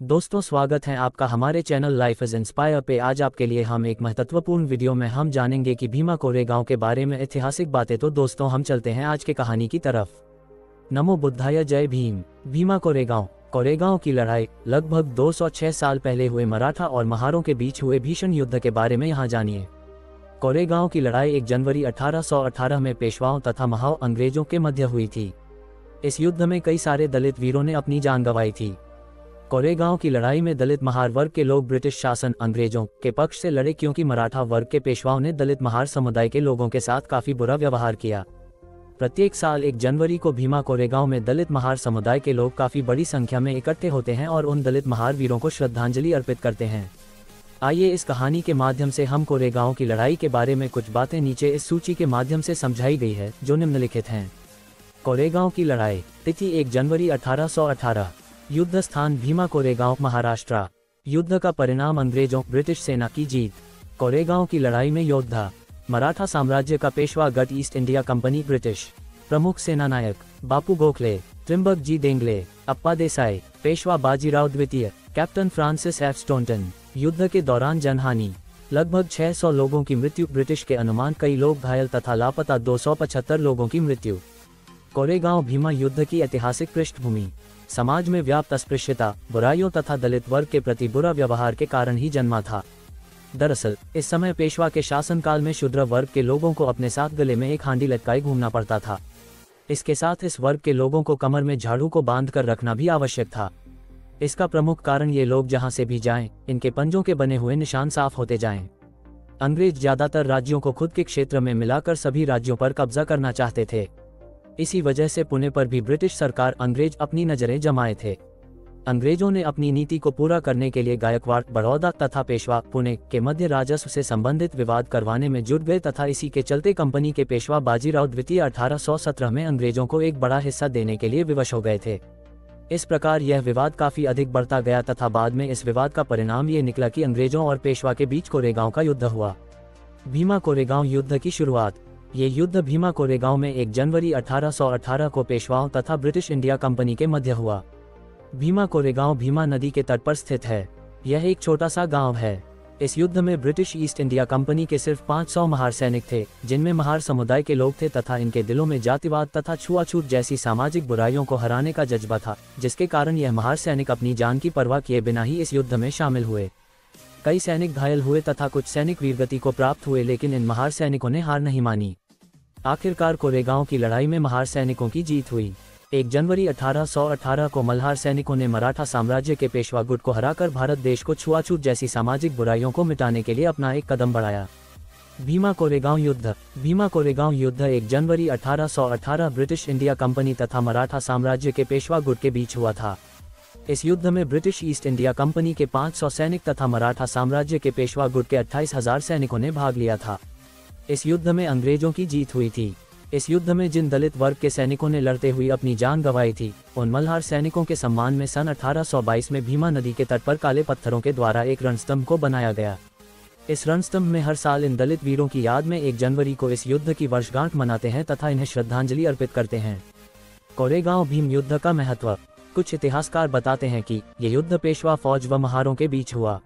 दोस्तों, स्वागत है आपका हमारे चैनल लाइफ इज इंस्पायर पे। आज आपके लिए हम एक महत्वपूर्ण वीडियो में हम जानेंगे कि भीमा कोरेगांव के बारे में ऐतिहासिक बातें। तो दोस्तों, हम चलते हैं आज के कहानी की तरफ। नमो बुद्धाय, जय भीम। भीमा कोरेगांव की लड़ाई लगभग 206 साल पहले हुए मराठा और महारों के बीच हुए भीषण युद्ध के बारे में यहाँ जानिए। कोरेगांव की लड़ाई 1 जनवरी 1818 में पेशवाओं तथा महाओं अंग्रेजों के मध्य हुई थी। इस युद्ध में कई सारे दलित वीरों ने अपनी जान गंवाई थी। कोरेगांव की लड़ाई में दलित महार वर्ग के लोग ब्रिटिश शासन अंग्रेजों के पक्ष से लड़े, क्योंकि मराठा वर्ग के पेशवाओं ने दलित महार समुदाय के लोगों के साथ काफी बुरा व्यवहार किया। प्रत्येक साल 1 जनवरी को भीमा कोरेगांव में दलित महार समुदाय के लोग काफी बड़ी संख्या में इकट्ठे होते हैं और उन दलित महार वीरों को श्रद्धांजलि अर्पित करते हैं। आइए इस कहानी के माध्यम से हम कोरेगांव की लड़ाई के बारे में कुछ बातें नीचे इस सूची के माध्यम से समझाई गई है, जो निम्नलिखित हैं। कोरेगांव की लड़ाई, तिथि 1 जनवरी 1818। युद्ध स्थान भीमा कोरेगांव, महाराष्ट्र। युद्ध का परिणाम अंग्रेजों ब्रिटिश सेना की जीत। कोरेगांव की लड़ाई में योद्धा मराठा साम्राज्य का पेशवा गढ़ ईस्ट इंडिया कंपनी ब्रिटिश। प्रमुख सेना नायक बापू गोखले, त्रिम्बक जी डेंगले, अप्पा देसाई। पेशवा बाजीराव द्वितीय, कैप्टन फ्रांसिस एफ स्टोनटन। युद्ध के दौरान जनहानि लगभग 600 लोगों की मृत्यु, ब्रिटिश के अनुमान कई लोग घायल तथा लापता 275 लोगों की मृत्यु। कोरेगांव भीमा युद्ध की ऐतिहासिक पृष्ठभूमि समाज में व्याप्त अस्पृश्यता, बुराइयों तथा दलित वर्ग के प्रति बुरा व्यवहार के कारण ही जन्मा था। दरअसल इस समय पेशवा के शासनकाल में शूद्र वर्ग के लोगों को अपने साथ गले में एक हांडी लटकाए घूमना पड़ता था। इसके साथ इस वर्ग के लोगों को कमर में झाड़ू को बांध कर रखना भी आवश्यक था। इसका प्रमुख कारण ये लोग जहां से भी जाएं, इनके पंजों के बने हुए निशान साफ होते जाएं। अंग्रेज ज्यादातर राज्यों को खुद के क्षेत्र में मिलाकर सभी राज्यों पर कब्जा करना चाहते थे। इसी वजह से पुणे पर भी ब्रिटिश सरकार अंग्रेज अपनी नजरें जमाए थे। अंग्रेजों ने अपनी नीति को पूरा करने के लिए गायकवाड़, बड़ौदा तथा पेशवा पुणे के मध्य राजस्व से संबंधित विवाद करवाने में जुट गए तथा इसी के चलते कंपनी के पेशवा बाजीराव द्वितीय 1817 में अंग्रेजों को एक बड़ा हिस्सा देने के लिए विवश हो गए थे। इस प्रकार यह विवाद काफी अधिक बढ़ता गया तथा बाद में इस विवाद का परिणाम ये निकला कि अंग्रेजों और पेशवा के बीच कोरेगांव का युद्ध हुआ। भीमा कोरेगांव युद्ध की शुरुआत। ये युद्ध भीमा कोरेगांव में 1 जनवरी 1818 को पेशवाओं तथा ब्रिटिश इंडिया कंपनी के मध्य हुआ। भीमा कोरेगांव भीमा नदी के तट पर स्थित है। यह एक छोटा सा गांव है। इस युद्ध में ब्रिटिश ईस्ट इंडिया कंपनी के सिर्फ 500 महार सैनिक थे, जिनमें महार समुदाय के लोग थे तथा इनके दिलों में जातिवाद तथा छुआछूत जैसी सामाजिक बुराइयों को हराने का जज्बा था, जिसके कारण यह महार सैनिक अपनी जान की परवाह किए बिना ही इस युद्ध में शामिल हुए। कई सैनिक घायल हुए तथा कुछ सैनिक वीरगति को प्राप्त हुए, लेकिन इन महार सैनिकों ने हार नहीं मानी। आखिरकार कोरेगांव की लड़ाई में महार सैनिकों की जीत हुई। 1 जनवरी 1818 को मल्हार सैनिकों ने मराठा साम्राज्य के पेशवा गुट को हराकर भारत देश को छुआछूत जैसी सामाजिक बुराइयों को मिटाने के लिए अपना एक कदम बढ़ाया। भीमा कोरेगांव युद्ध। भीमा कोरेगांव युद्ध 1 जनवरी 1818 ब्रिटिश इंडिया कंपनी तथा मराठा साम्राज्य के पेशवा गुट के बीच हुआ था। इस युद्ध में ब्रिटिश ईस्ट इंडिया कंपनी के 500 सैनिक तथा मराठा साम्राज्य के पेशवा गुट के 28,000 सैनिकों ने भाग लिया था। इस युद्ध में अंग्रेजों की जीत हुई थी। इस युद्ध में जिन दलित वर्ग के सैनिकों ने लड़ते हुए अपनी जान गंवाई थी, उन मल्हार सैनिकों के सम्मान में सन 1822 में भीमा नदी के तट पर काले पत्थरों के द्वारा एक रणस्तंभ को बनाया गया। इस रणस्तंभ में हर साल इन दलित वीरों की याद में 1 जनवरी को इस युद्ध की वर्षगांठ मनाते हैं तथा इन्हें श्रद्धांजलि अर्पित करते हैं। कोरेगांव भीम युद्ध का महत्व। कुछ इतिहासकार बताते हैं कि ये युद्ध पेशवा फौज व महारों के बीच हुआ।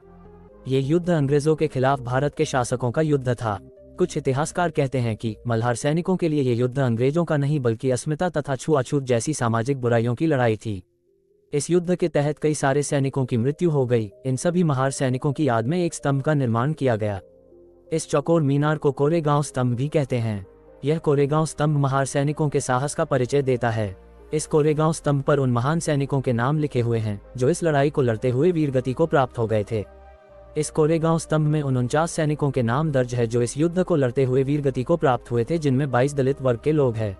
ये युद्ध अंग्रेजों के खिलाफ भारत के शासकों का युद्ध था। कुछ इतिहासकार कहते हैं कि मल्हार सैनिकों के लिए ये युद्ध अंग्रेजों का नहीं बल्कि अस्मिता तथा छुआछूत जैसी सामाजिक बुराइयों की लड़ाई थी। इस युद्ध के तहत कई सारे सैनिकों की मृत्यु हो गई। इन सभी महार सैनिकों की याद में एक स्तंभ का निर्माण किया गया। इस चौकोर मीनार को कोरेगांव स्तंभ भी कहते हैं। यह कोरेगांव स्तंभ महार सैनिकों के साहस का परिचय देता है। इस कोरेगांव स्तंभ पर उन महान सैनिकों के नाम लिखे हुए हैं जो इस लड़ाई को लड़ते हुए वीरगति को प्राप्त हो गए थे। इस कोरेगांव स्तंभ में उन 49 सैनिकों के नाम दर्ज है जो इस युद्ध को लड़ते हुए वीरगति को प्राप्त हुए थे, जिनमें 22 दलित वर्ग के लोग हैं।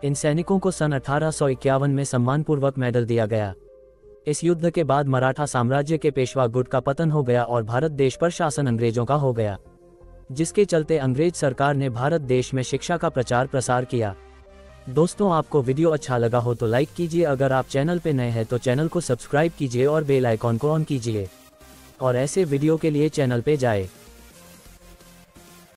इन सैनिकों को सन 1851 में सम्मानपूर्वक मेडल दिया गया। इस युद्ध के बाद मराठा साम्राज्य के पेशवा गुट का पतन हो गया और भारत देश पर शासन अंग्रेजों का हो गया, जिसके चलते अंग्रेज सरकार ने भारत देश में शिक्षा का प्रचार प्रसार किया। दोस्तों, आपको वीडियो अच्छा लगा हो तो लाइक कीजिए। अगर आप चैनल पे नए हैं तो चैनल को सब्सक्राइब कीजिए और बेल आइकॉन को ऑन कीजिए और ऐसे वीडियो के लिए चैनल पे जाए।